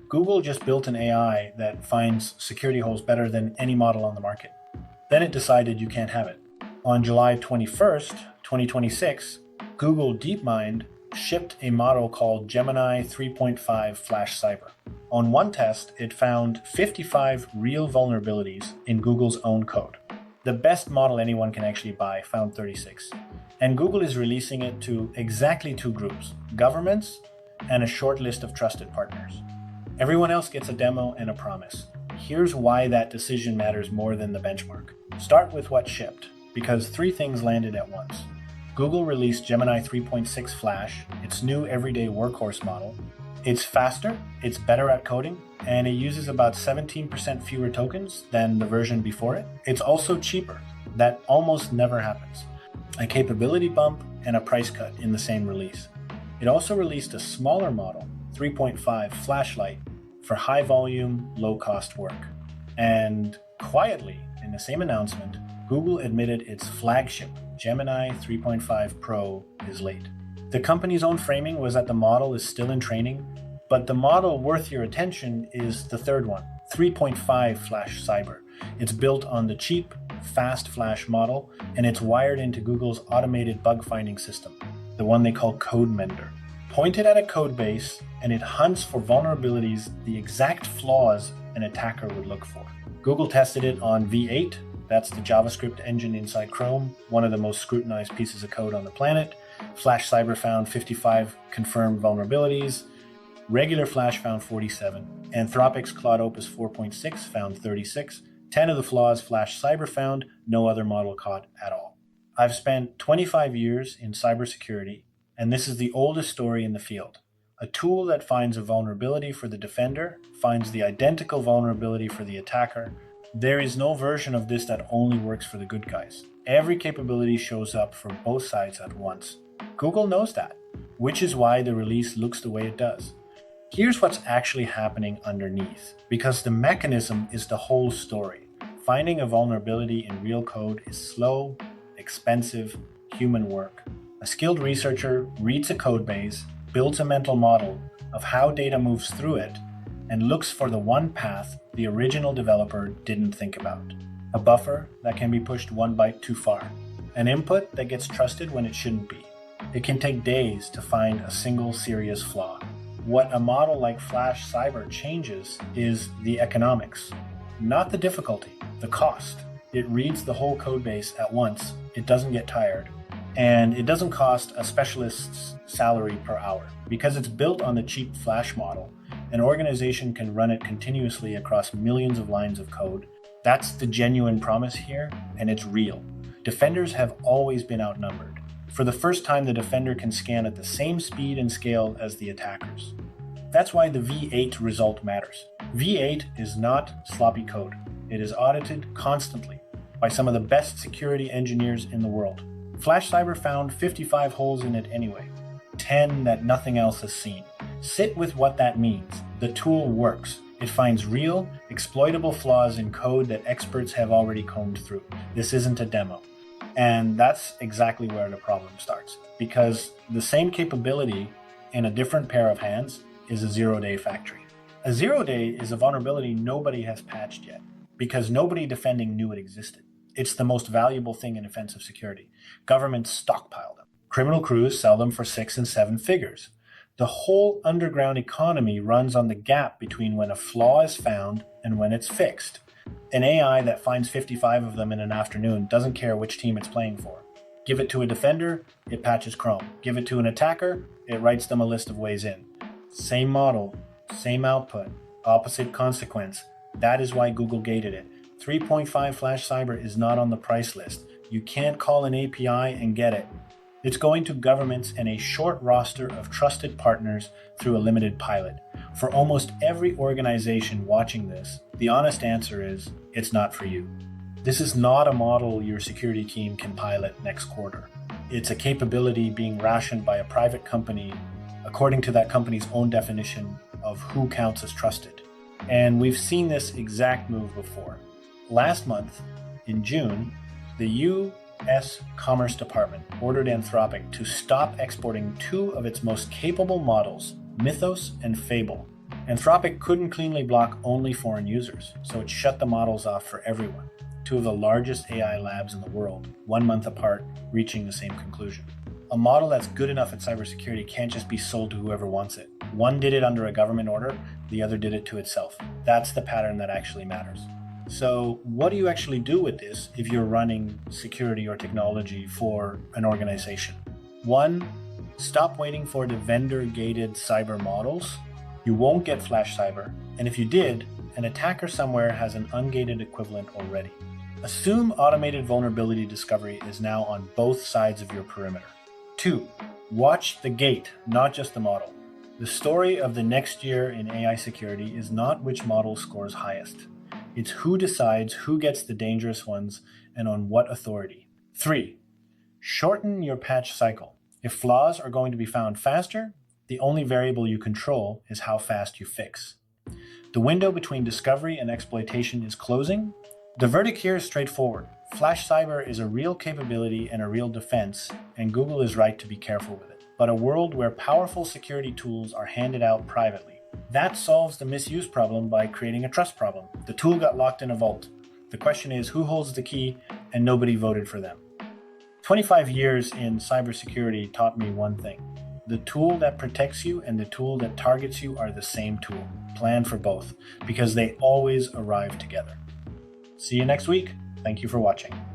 Google just built an AI that finds security holes better than any model on the market. Then it decided you can't have it. On July 21st, 2026, Google DeepMind shipped a model called Gemini 3.5 Flash Cyber. On one test, it found 55 real vulnerabilities in Google's own code. The best model anyone can actually buy found 36. And Google is releasing it to exactly two groups, governments and a short list of trusted partners. Everyone else gets a demo and a promise. Here's why that decision matters more than the benchmark. Start with what shipped, because three things landed at once. Google released Gemini 3.6 Flash, its new everyday workhorse model. It's faster, it's better at coding, and it uses about 17% fewer tokens than the version before it. It's also cheaper. That almost never happens. A capability bump and a price cut in the same release. It also released a smaller model, 3.5 Flashlight, for high volume, low cost work. And quietly, in the same announcement, Google admitted its flagship, Gemini 3.5 Pro, is late. The company's own framing was that the model is still in training, but the model worth your attention is the third one, 3.5 Flash Cyber. It's built on the cheap, fast Flash model, and it's wired into Google's automated bug finding system, the one they call Code Mender. Point it at a code base, and it hunts for vulnerabilities, the exact flaws an attacker would look for. Google tested it on V8, that's the JavaScript engine inside Chrome, one of the most scrutinized pieces of code on the planet. Flash Cyber found 55 confirmed vulnerabilities. Regular Flash found 47. Anthropic's Claude Opus 4.6 found 36. 10 of the flaws Flash Cyber found, no other model caught at all. I've spent 25 years in cybersecurity, and this is the oldest story in the field. A tool that finds a vulnerability for the defender finds the identical vulnerability for the attacker. There is no version of this that only works for the good guys. Every capability shows up for both sides at once. Google knows that, which is why the release looks the way it does. Here's what's actually happening underneath, because the mechanism is the whole story. Finding a vulnerability in real code is slow, expensive, human work. A skilled researcher reads a code base, builds a mental model of how data moves through it, and looks for the one path the original developer didn't think about. A buffer that can be pushed one byte too far. An input that gets trusted when it shouldn't be. It can take days to find a single serious flaw. What a model like Flash Cyber changes is the economics, not the difficulty, the cost. It reads the whole code base at once, it doesn't get tired, and it doesn't cost a specialist's salary per hour. Because it's built on the cheap Flash model, an organization can run it continuously across millions of lines of code. That's the genuine promise here, and it's real. Defenders have always been outnumbered. For the first time, the defender can scan at the same speed and scale as the attackers. That's why the V8 result matters. V8 is not sloppy code. It is audited constantly by some of the best security engineers in the world. Flash Cyber found 55 holes in it anyway, 10 that nothing else has seen. Sit with what that means. The tool works. It finds real, exploitable flaws in code that experts have already combed through. This isn't a demo. And that's exactly where the problem starts. Because the same capability in a different pair of hands is a zero-day factory. A zero-day is a vulnerability nobody has patched yet, because nobody defending knew it existed. It's the most valuable thing in offensive security. Governments stockpile them. Criminal crews sell them for 6 and 7 figures. The whole underground economy runs on the gap between when a flaw is found and when it's fixed. An AI that finds 55 of them in an afternoon doesn't care which team it's playing for. Give it to a defender, it patches Chrome. Give it to an attacker, it writes them a list of ways in. Same model, same output, opposite consequence. That is why Google gated it. 3.5 Flash Cyber is not on the price list. You can't call an API and get it. It's going to governments and a short roster of trusted partners through a limited pilot. For almost every organization watching this, the honest answer is, it's not for you. This is not a model your security team can pilot next quarter. It's a capability being rationed by a private company according to that company's own definition of who counts as trusted. And we've seen this exact move before. Last month, in June, the U.S. Commerce Department ordered Anthropic to stop exporting 2 of its most capable models, Mythos and Fable. Anthropic couldn't cleanly block only foreign users, so it shut the models off for everyone. Two of the largest AI labs in the world, 1 month apart, reaching the same conclusion. A model that's good enough at cybersecurity can't just be sold to whoever wants it. One did it under a government order, the other did it to itself. That's the pattern that actually matters. So what do you actually do with this if you're running security or technology for an organization? 1, stop waiting for the vendor-gated cyber models. You won't get flash cyber, and if you did, an attacker somewhere has an ungated equivalent already. Assume automated vulnerability discovery is now on both sides of your perimeter. 2, watch the gate, not just the model. The story of the next year in AI security is not which model scores highest. It's who decides who gets the dangerous ones and on what authority. 3, shorten your patch cycle. If flaws are going to be found faster, the only variable you control is how fast you fix. The window between discovery and exploitation is closing. The verdict here is straightforward. Flash cyber is a real capability and a real defense, and Google is right to be careful with it. But a world where powerful security tools are handed out privately, that solves the misuse problem by creating a trust problem. The tool got locked in a vault. The question is who holds the key, and nobody voted for them. 25 years in cybersecurity taught me one thing. The tool that protects you and the tool that targets you are the same tool. Plan for both, because they always arrive together. See you next week. Thank you for watching.